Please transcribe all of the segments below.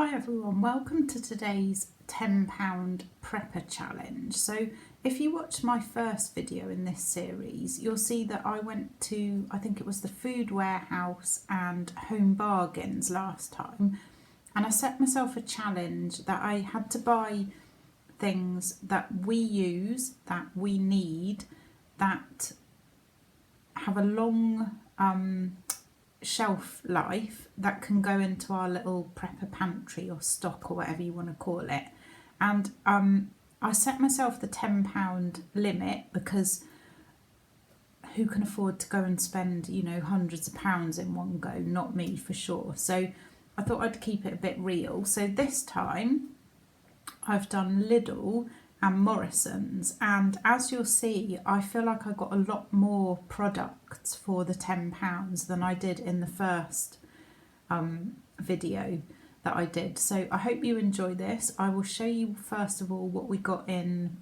Hi everyone, welcome to today's £10 prepper challenge. So if you watched my first video in this series, you'll see that I went to, I think it was the Food Warehouse and Home Bargains last time, and I set myself a challenge that I had to buy things that we use, that we need, that have a long shelf life that can go into our little prepper pantry or stock or whatever you want to call it. And I set myself the £10 limit because who can afford to go and spend, you know, hundreds of pounds in one go? Not me for sure. So I thought I'd keep it a bit real. So this time I've done Lidl and Morrison's, and as you'll see, I feel like I got a lot more products for the £10 than I did in the first video that I did. So I hope you enjoy this. I will show you first of all what we got in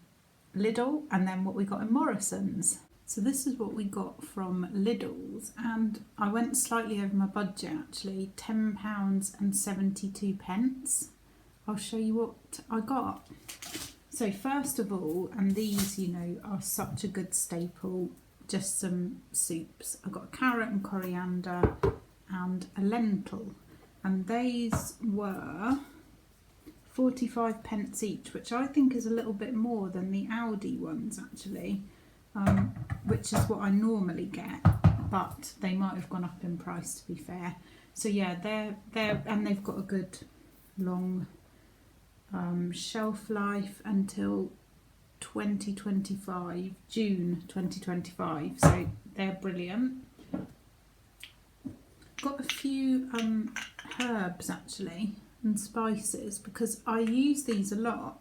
Lidl and then what we got in Morrison's. So this is what we got from Lidl's, and I went slightly over my budget actually, £10.72. I'll show you what I got. So first of all, and these, you know, are such a good staple, just some soups. I've got a carrot and coriander and a lentil, and these were 45p each, which I think is a little bit more than the Aldi ones actually, which is what I normally get, but they might have gone up in price to be fair. So yeah, they're and they've got a good long shelf life until 2025, June 2025, so they're brilliant. Got a few herbs actually and spices because I use these a lot,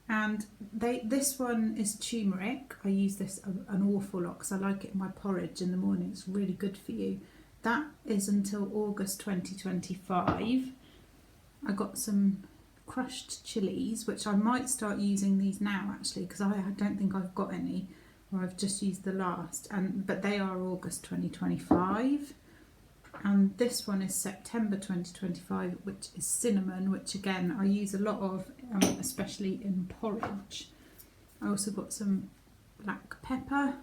and this one is turmeric. I use this an awful lot because I like it in my porridge in the morning. It's really good for you. That is until August 2025. I got some crushed chilies, which I might start using these now actually, because I don't think I've got any, or I've just used the last, but they are August 2025. And this one is September 2025, which is cinnamon, which again I use a lot of, especially in porridge. I also got some black pepper,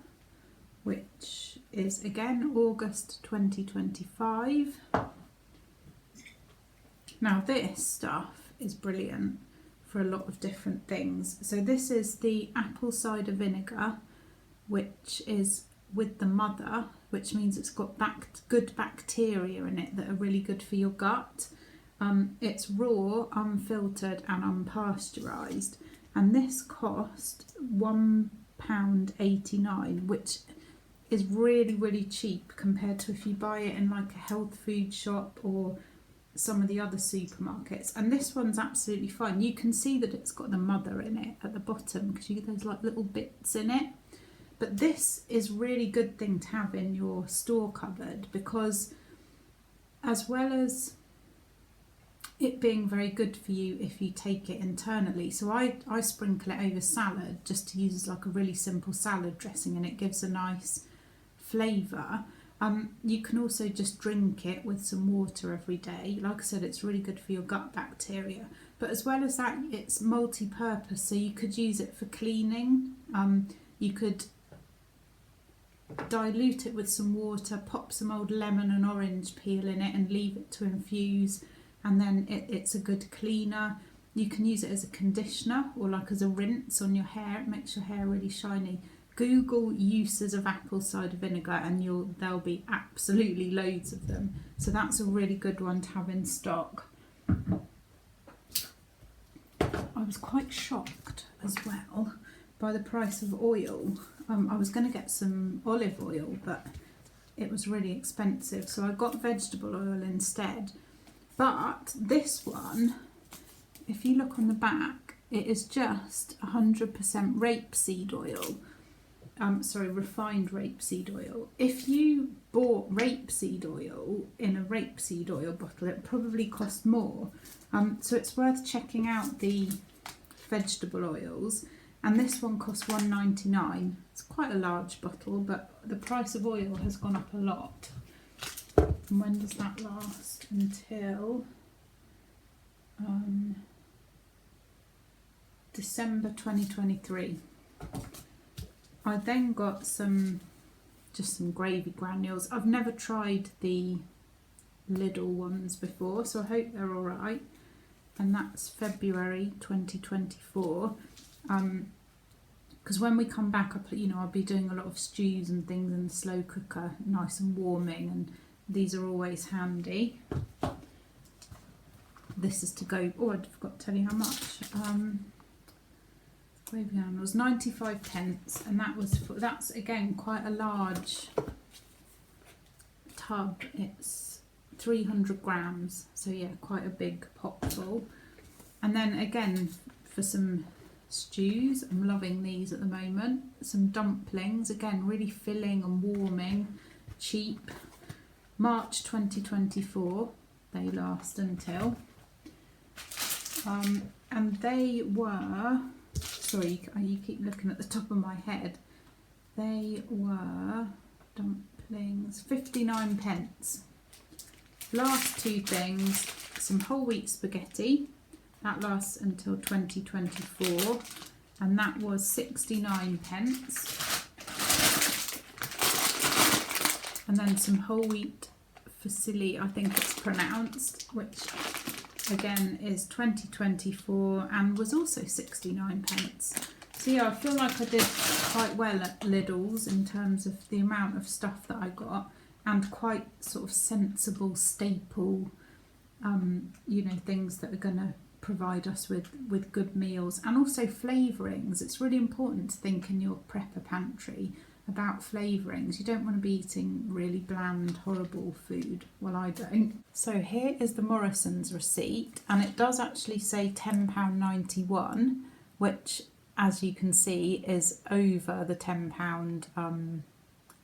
which is again August 2025. Now this stuff is brilliant for a lot of different things. So this is the apple cider vinegar, which is with the mother, which means it's got good bacteria in it that are really good for your gut. It's raw, unfiltered and unpasteurised, and this cost £1.89, which is really cheap compared to if you buy it in like a health food shop or some of the other supermarkets. And this one's absolutely fine. You can see that it's got the mother in it at the bottom because there's like little bits in it. But this is really good thing to have in your store cupboard, because as well as it being very good for you if you take it internally, so I sprinkle it over salad just to use as like a really simple salad dressing, and it gives a nice flavour. You can also just drink it with some water every day. Like I said, it's really good for your gut bacteria. But as well as that, it's multi-purpose, so you could use it for cleaning. You could dilute it with some water, pop some old lemon and orange peel in it and leave it to infuse, and then it's a good cleaner. You can use it as a conditioner or like as a rinse on your hair. It makes your hair really shiny. Google uses of apple cider vinegar and there'll be absolutely loads of them. So that's a really good one to have in stock. I was quite shocked as well by the price of oil. I was going to get some olive oil, but it was really expensive, so I got vegetable oil instead. But this one, if you look on the back, it is just 100% rapeseed oil. Refined rapeseed oil. If you bought rapeseed oil in a rapeseed oil bottle, it probably cost more. So it's worth checking out the vegetable oils. And this one costs £1.99. It's quite a large bottle, but the price of oil has gone up a lot. And when does that last? Until December 2023. I then got just some gravy granules. I've never tried the Lidl ones before, so I hope they're alright. And that's February 2024. Because when we come back, I'll be doing a lot of stews and things in the slow cooker, nice and warming, and these are always handy. This is to go, I forgot to tell you how much. Gravy granules, 95p, and that's again quite a large tub. It's 300 grams, so yeah, quite a big pot full. And then again, for some stews, I'm loving these at the moment. Some dumplings, again, really filling and warming, cheap. March 2024, they last until. And they were, sorry, you keep looking at the top of my head. They were dumplings, 59p. Last two things, some whole wheat spaghetti. That lasts until 2024, and that was 69p. And then some whole wheat fusilli, I think it's pronounced, which again is 2024 and was also 69p. So yeah, I feel like I did quite well at Lidl's in terms of the amount of stuff that I got, and quite sort of sensible staple, things that are going to provide us with good meals, and also flavourings. It's really important to think in your prepper pantry about flavourings. You don't want to be eating really bland, horrible food. Well, I don't. So here is the Morrison's receipt, and it does actually say £10.91, which, as you can see, is over the £10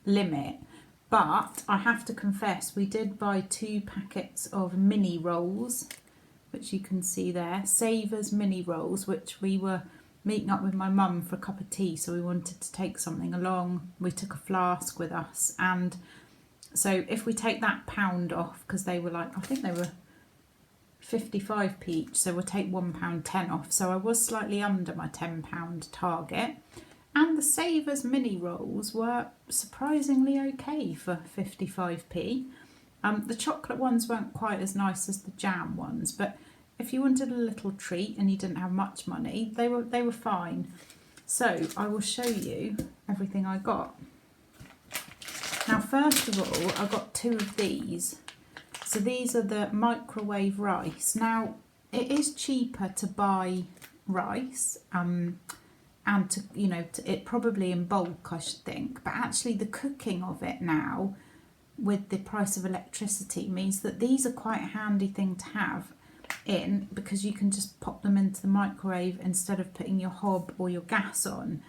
limit. But I have to confess, we did buy 2 packets of mini rolls, which you can see there, Savers mini rolls, which we were meeting up with my mum for a cup of tea, so we wanted to take something along. We took a flask with us, and so if we take that £1 off, because they were I think they were 55p each, so we'll take £1.10 off. So I was slightly under my £10 target. And the Savers mini rolls were surprisingly okay for 55p. The chocolate ones weren't quite as nice as the jam ones, but if you wanted a little treat and you didn't have much money, they were fine. So I will show you everything I got. Now, first of all, I got 2 of these. So these are the microwave rice. Now, it is cheaper to buy rice, and it probably in bulk, I should think, but actually the cooking of it now with the price of electricity means that these are quite a handy thing to have in, because you can just pop them into the microwave instead of putting your hob or your gas on.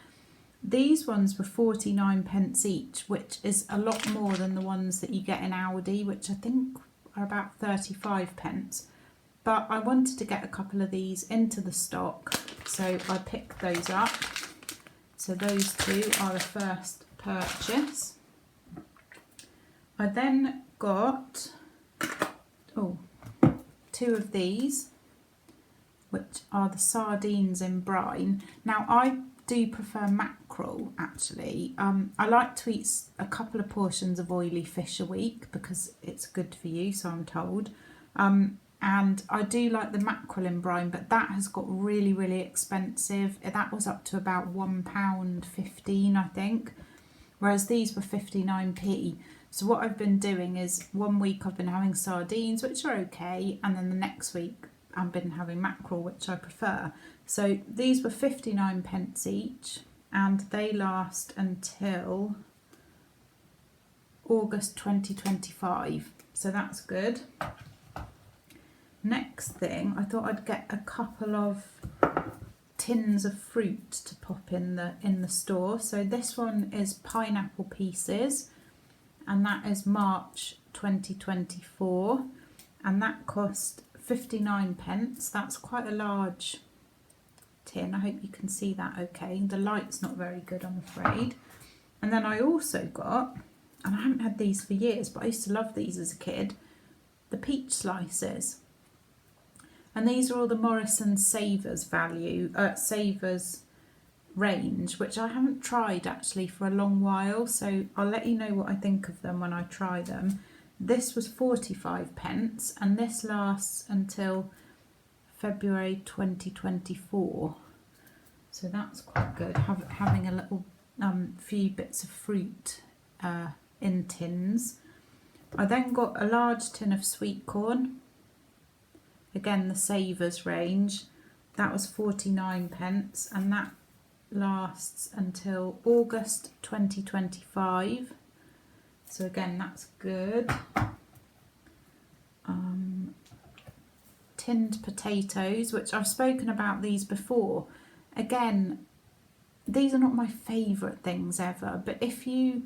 These ones were 49p each, which is a lot more than the ones that you get in Aldi, which I think are about 35p. But I wanted to get a couple of these into the stock, so I picked those up. So those 2 are the first purchase. I then got 2 of these, which are the sardines in brine. Now, I do prefer mackerel, actually. I like to eat a couple of portions of oily fish a week because it's good for you, so I'm told. And I do like the mackerel in brine, but that has got really, really expensive. That was up to about £1.15, I think, whereas these were 59p. So what I've been doing is, one week I've been having sardines, which are okay, and then the next week I've been having mackerel, which I prefer. So these were 59p each, and they last until August 2025. So that's good. Next thing, I thought I'd get a couple of tins of fruit to pop in the store. So this one is pineapple pieces, and that is March 2024, and that cost 59p. That's quite a large tin. I hope you can see that okay. The light's not very good, I'm afraid. And then I also got, and I haven't had these for years, but I used to love these as a kid, the peach slices. And these are all the Morrison's Savers range, which I haven't tried actually for a long while, so I'll let you know what I think of them when I try them. This was 45 pence and this lasts until February 2024, so that's quite good, having a little few bits of fruit in tins. I then got a large tin of sweet corn, again the Savers range. That was 49 pence and that lasts until August 2025, so again that's good. Tinned potatoes, which I've spoken about these before. Again, these are not my favourite things ever, but if you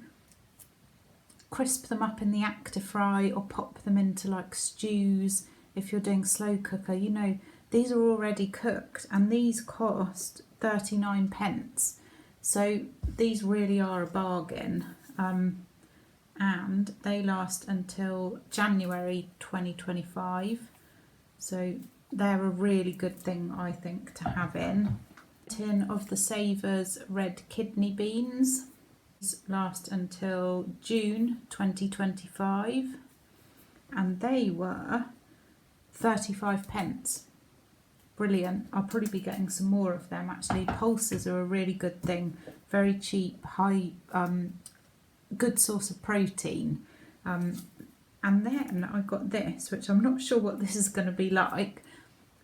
crisp them up in the Actifry or pop them into like stews, if you're doing slow cooker, you know, these are already cooked and these cost 39 pence. So these really are a bargain. And they last until January 2025. So they're a really good thing, I think, to have in. Tin of the Savers red kidney beans. These last until June 2025. And they were 35 pence. Brilliant. I'll probably be getting some more of them actually. Pulses are a really good thing. Very cheap, high, good source of protein. And then I got this, which I'm not sure what this is going to be like,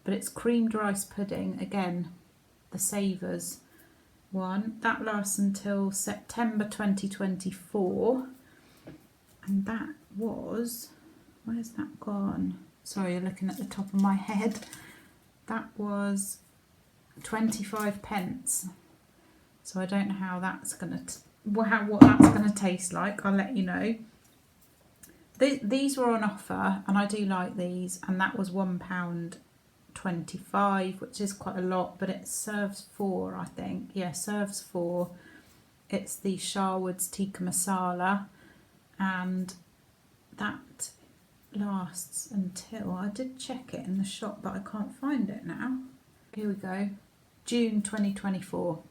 but it's creamed rice pudding. Again, the Savers one. That lasts until September 2024. And that was, where's that gone? Sorry, you're looking at the top of my head. That was 25 pence. So I don't know how that's going to, what that's going to taste like. I'll let you know. These were on offer and I do like these, and that was £1.25, which is quite a lot, but it serves 4, I think. Yeah, serves 4. It's the Sharwood's tikka masala, and that lasts until, I did check it in the shop but I can't find it now. Here we go, June 2024.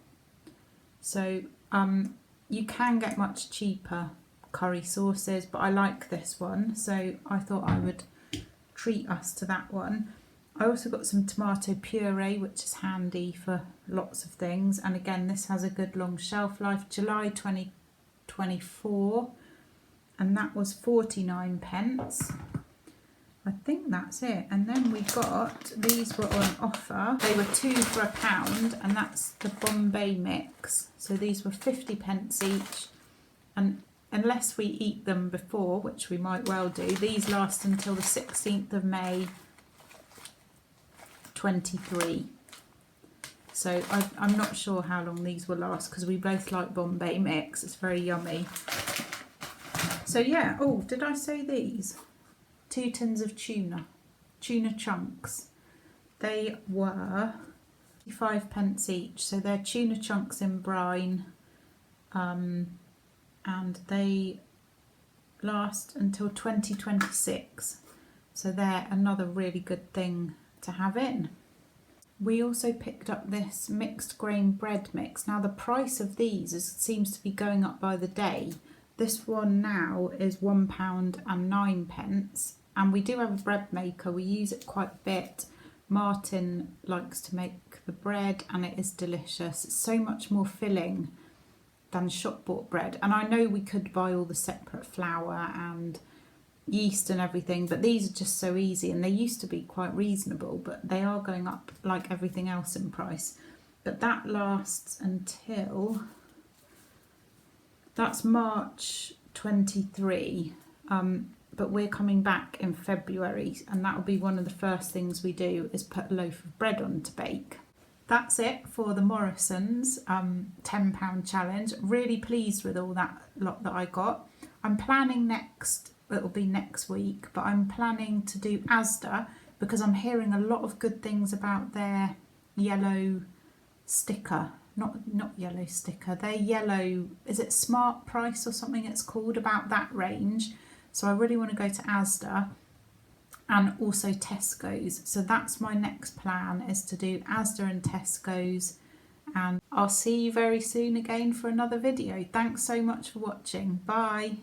So you can get much cheaper curry sauces, but I like this one, so I thought I would treat us to that one. I also got some tomato puree, which is handy for lots of things, and again this has a good long shelf life. July 2024, and that was 49 pence. I think that's it. And then we got, these were on offer, they were 2 for £1, and that's the Bombay mix. So these were 50 pence each, and unless we eat them before, which we might well do, these last until the 16th of May 23. So I'm not sure how long these will last because we both like Bombay mix. It's very yummy. So yeah, oh, did I say these? 2 tins of tuna chunks. They were 55 pence each. So they're tuna chunks in brine. And they last until 2026, so they're another really good thing to have in. We also picked up this mixed grain bread mix. Now the price of these seems to be going up by the day. This one now is £1.09, and we do have a bread maker. We use it quite a bit. Martin likes to make the bread and it is delicious. It's so much more filling than shop bought bread, and I know we could buy all the separate flour and yeast and everything, but these are just so easy, and they used to be quite reasonable, but they are going up like everything else in price. But that lasts until, that's March 23, but we're coming back in February, and that will be one of the first things we do, is put a loaf of bread on to bake. That's it for the Morrison's £10 challenge. Really pleased with all that lot that I got. I'm planning it'll be next week, but I'm planning to do Asda because I'm hearing a lot of good things about their yellow sticker. Not yellow sticker, their yellow, is it Smart Price or something it's called, about that range. So I really want to go to Asda and also Tesco's. So that's my next plan, is to do Asda and Tesco's, and I'll see you very soon again for another video. Thanks so much for watching. Bye.